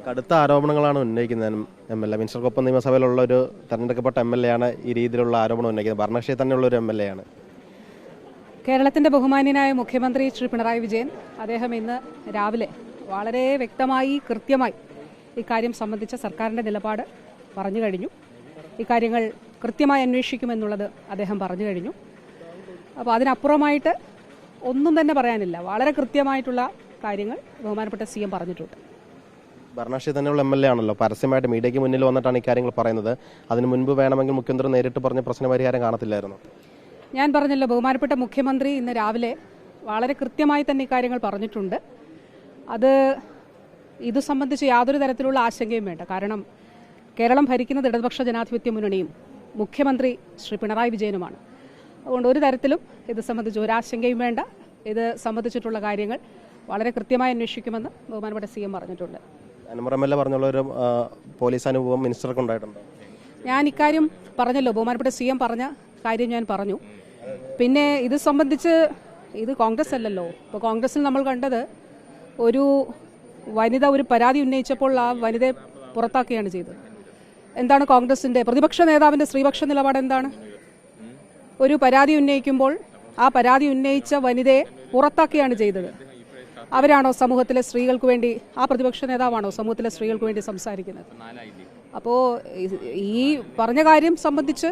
കടുത്ത ആരോപണങ്ങളാണ് ഉന്നയിക്കുന്നത് MLA. മിനിസ്റ്റർക്കൊപ്പം നിയമസഭയിലുള്ള ഒരു തെരഞ്ഞെടുക്കപ്പെട്ട MLA ആണ് ഈ രീതിയിലുള്ള ആരോപണം ഉന്നയിക്കുന്നത്. ഭരണകക്ഷി തന്നെയുള്ള ഒരു MLA ആണ്. കേരളത്തിൻ്റെ ബഹുമാന്യനായ മുഖ്യമന്ത്രി ശ്രീ പിണറായി വിജയൻ അദ്ദേഹം ഇന്ന് രാവിലെ വളരെ വ്യക്തമായി കൃത്യമായി ഇക്കാര്യം സംബന്ധിച്ച സർക്കാരിൻ്റെ നിലപാട് പറഞ്ഞു കഴിഞ്ഞു. ഇക്കാര്യങ്ങൾ കൃത്യമായി അന്വേഷിക്കുമെന്നുള്ളത് അദ്ദേഹം പറഞ്ഞു കഴിഞ്ഞു. അപ്പോൾ അതിനപ്പുറമായിട്ട് ഒന്നും തന്നെ പറയാനില്ല. വളരെ കൃത്യമായിട്ടുള്ള കാര്യങ്ങൾ ബഹുമാനപ്പെട്ട CM പറഞ്ഞിട്ടുണ്ട്. ഭരണകക്ഷി തന്നെയുള്ള MLA ആണല്ലോ, പരസ്യമായിട്ട് മീഡിയയ്ക്ക് മുന്നിൽ വന്നിട്ടാണ് ഇക്കാര്യങ്ങൾ പറയുന്നത്. അതിന് മുൻപ് വേണമെങ്കിൽ മുഖ്യമന്ത്രി നേരിട്ട് പറഞ്ഞ പ്രശ്നപരിഹാരം കാണത്തില്ലായിരുന്നു. ഞാൻ പറഞ്ഞല്ലോ, ബഹുമാനപ്പെട്ട മുഖ്യമന്ത്രി ഇന്ന് രാവിലെ വളരെ കൃത്യമായി തന്നെ ഇക്കാര്യങ്ങൾ പറഞ്ഞിട്ടുണ്ട്. ഇത് സംബന്ധിച്ച് യാതൊരു തരത്തിലുള്ള ആശങ്കയും വേണ്ട. കാരണം കേരളം ഭരിക്കുന്നത് ഇടതുപക്ഷ ജനാധിപത്യ മുന്നണിയും മുഖ്യമന്ത്രി ശ്രീ പിണറായി വിജയനുമാണ്. അതുകൊണ്ട് ഒരു തരത്തിലും ഇത് സംബന്ധിച്ച് ഒരാശങ്കയും വേണ്ട. ഇത് സംബന്ധിച്ചിട്ടുള്ള കാര്യങ്ങൾ വളരെ കൃത്യമായി അന്വേഷിക്കുമെന്ന് ബഹുമാനപ്പെട്ട CM പറഞ്ഞിട്ടുണ്ട്. MLA പറഞ്ഞുള്ള ഒരു പോലീസ് അനുഭവം മിനിസ്റ്റർക്ക് ഉണ്ടായിട്ടുണ്ടോ? ഞാൻ ഇക്കാര്യം പറഞ്ഞല്ലോ, ബഹുമാനപ്പെട്ട CM പറഞ്ഞ കാര്യം ഞാൻ പറഞ്ഞു. പിന്നെ ഇത് സംബന്ധിച്ച് ഇത് കോൺഗ്രസ് അല്ലല്ലോ. ഇപ്പോൾ കോൺഗ്രസിൽ നമ്മൾ കണ്ടത് ഒരു വനിത ഒരു പരാതി ഉന്നയിച്ചപ്പോൾ ആ വനിതയെ പുറത്താക്കുകയാണ് ചെയ്തത്. എന്താണ് കോൺഗ്രസിൻ്റെ പ്രതിപക്ഷ നേതാവിൻ്റെ സ്ത്രീപക്ഷ നിലപാട്? എന്താണ്? ഒരു പരാതി ഉന്നയിക്കുമ്പോൾ ആ പരാതി ഉന്നയിച്ച വനിതയെ പുറത്താക്കുകയാണ് ചെയ്തത്. അവരാണോ സമൂഹത്തിലെ സ്ത്രീകൾക്ക് വേണ്ടി, ആ പ്രതിപക്ഷ നേതാവാണോ സമൂഹത്തിലെ സ്ത്രീകൾക്ക് വേണ്ടി സംസാരിക്കുന്നത്? അപ്പോൾ ഈ പറഞ്ഞ കാര്യം സംബന്ധിച്ച്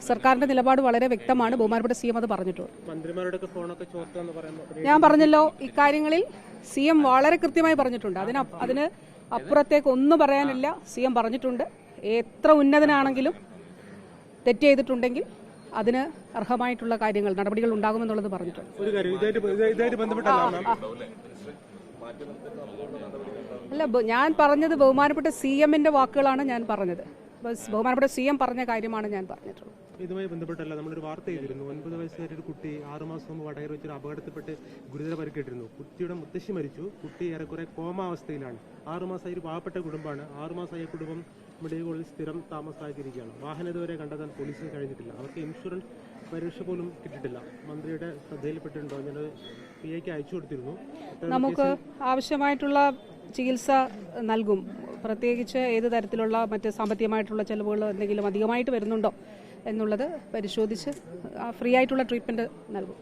സർക്കാരിന്റെ നിലപാട് വളരെ വ്യക്തമാണ്. ബഹുമാനപ്പെട്ട CM അത് പറഞ്ഞിട്ടുണ്ട്. ഞാൻ പറഞ്ഞല്ലോ, ഇക്കാര്യങ്ങളിൽ CM വളരെ കൃത്യമായി പറഞ്ഞിട്ടുണ്ട്. അതിന് അപ്പുറത്തേക്ക് ഒന്നും പറയാനില്ല. CM പറഞ്ഞിട്ടുണ്ട്. എത്ര ഉന്നതനാണെങ്കിലും തെറ്റ് ചെയ്തിട്ടുണ്ടെങ്കിൽ അതിന് അർഹമായിട്ടുള്ള കാര്യങ്ങൾ നടപടികൾ ഉണ്ടാകുമെന്നുള്ളത് പറഞ്ഞിട്ടുണ്ട്. അല്ല, ഞാൻ പറഞ്ഞത് ബഹുമാനപ്പെട്ട CMന്റെ വാക്കുകളാണ് ഞാൻ പറഞ്ഞത്. ബഹുമാനപ്പെട്ട CM പറഞ്ഞ കാര്യമാണ് ഞാൻ പറഞ്ഞിട്ടുള്ളത്. ഇതുമായി ബന്ധപ്പെട്ടല്ല നമ്മളൊരു വാർത്ത ചെയ്തിരുന്നു. 9 വയസ്സുകാരി ഒരു കുട്ടി 6 മാസം മുമ്പ് വടകര വെച്ചൊരു അപകടത്തിൽപ്പെട്ട് ഗുരുതര പരിക്കേറ്റിരുന്നു. കുട്ടിയുടെ മുത്തശ്ശി മരിച്ചു. കുട്ടി ഏറെക്കുറെ കോമാവസ്ഥയിലാണ്. 6 മാസമായി ഒരു പാവപ്പെട്ട കുടുംബമാണ്. 6 മാസമായ കുടുംബം മെഡിക്കൽ കോളേജിൽ സ്ഥിരം താമസമാക്കിയിരിക്കുകയാണ്. വാഹനം ഇതുവരെ കണ്ടെത്താൻ പോലീസിന് കഴിഞ്ഞിട്ടില്ല. അവർക്ക് ഇൻഷുറൻസ് പരീക്ഷ പോലും കിട്ടിയിട്ടില്ല. മന്ത്രിയുടെ ശ്രദ്ധയിൽപ്പെട്ടിട്ടുണ്ടോ? ഞാൻ PAക്ക് അയച്ചു കൊടുത്തിരുന്നു. നമുക്ക് ആവശ്യമായിട്ടുള്ള ചികിത്സ നൽകും. പ്രത്യേകിച്ച് ഏത് തരത്തിലുള്ള മറ്റ് സാമ്പത്തികമായിട്ടുള്ള ചെലവുകൾ എന്തെങ്കിലും അധികമായിട്ട് വരുന്നുണ്ടോ എന്നുള്ളത് പരിശോധിച്ച് ഫ്രീ ആയിട്ടുള്ള ട്രീറ്റ്മെൻറ്റ് നൽകും.